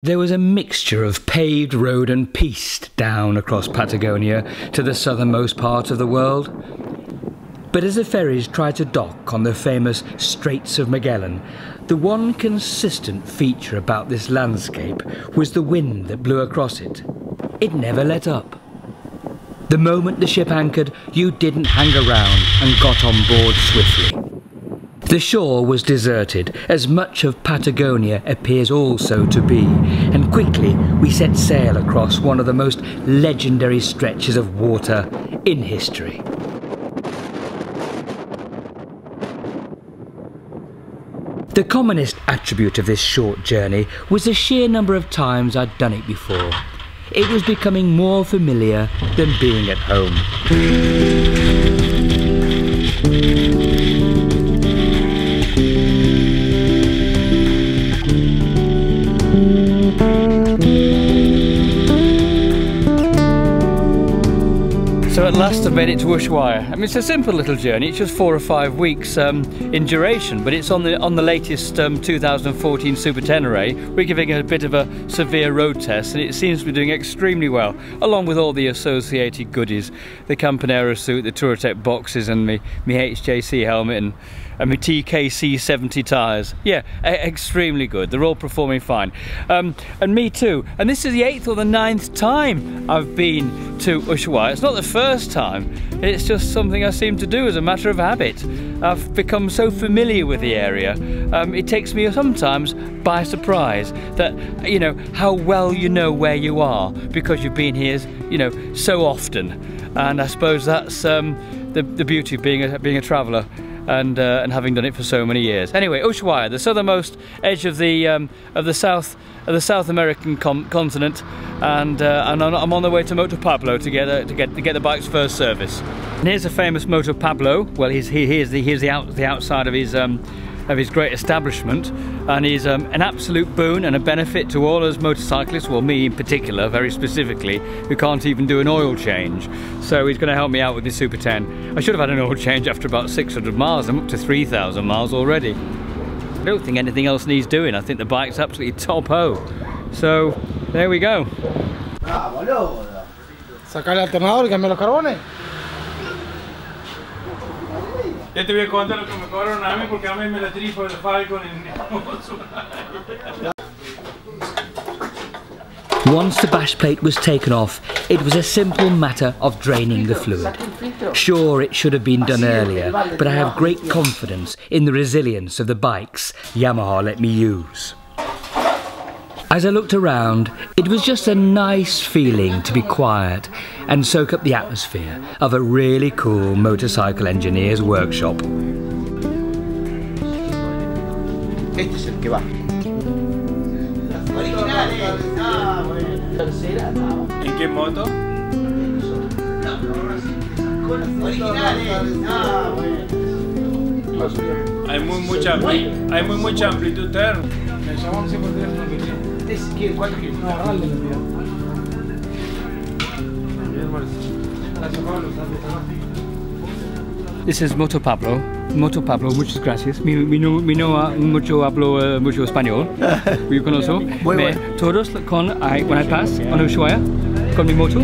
There was a mixture of paved road and piste down across Patagonia to the southernmost part of the world. But as the ferries tried to dock on the famous Straits of Magellan, the one consistent feature about this landscape was the wind that blew across it. It never let up. The moment the ship anchored, you didn't hang around and got on board swiftly. The shore was deserted, as much of Patagonia appears also to be, and quickly we set sail across one of the most legendary stretches of water in history. The commonest attribute of this short journey was the sheer number of times I'd done it before. It was becoming more familiar than being at home. So at last I've made it to Ushuaia. I mean, it's a simple little journey. It's just 4 or 5 weeks in duration, but it's on the latest 2014 Super Tenere. We're giving it a bit of a severe road test, and it seems to be doing extremely well, along with all the associated goodies: the Campanera suit, the Touratech boxes, and my HJC helmet, and my TKC 70 tyres. Yeah, extremely good. They're all performing fine. And me too. And this is the 8th or the 9th time I've been to Ushuaia. It's not the first time. It's just something I seem to do as a matter of habit. I've become so familiar with the area. It takes me sometimes by surprise that, you know, how well you know where you are because you've been here, you know, so often. And I suppose that's the beauty of being a traveller. And having done it for so many years. Anyway, Ushuaia, the southernmost edge of the South American continent, and I'm on the way to Moto Pablo to get the bike's first service. And here's the famous Moto Pablo. Well, here's the outside of his great establishment, and he's an absolute boon and a benefit to all us motorcyclists, well, me in particular, very specifically, who can't even do an oil change. So he's going to help me out with this Super 10. I should have had an oil change after about 600 miles. I'm up to 3,000 miles already. I don't think anything else needs doing. I think the bike's absolutely top-o. So there we go. Sacar el alternador y cambiar los carbones. Ya te voy a contar lo que me cobraron a mí porque a mí me la tripo del Falcon en Once the bash plate was taken off, it was a simple matter of draining the fluid. Sure, it should have been done earlier, but I have great confidence in the resilience of the bikes Yamaha let me use. As I looked around, it was just a nice feeling to be quiet and soak up the atmosphere of a really cool motorcycle engineer's workshop. Este es el que va. ¿En qué moto? Hay mucha amplitud térmica. Me llamamos siempre por teléfono que tiene. ¿Cuánto quieres? No, agarrarle la vida. This is Moto Pablo. Moto Pablo, muchas gracias. Mi no hablo mucho español. Yo conozco. Todos when I pass on Ushuaia con mi moto.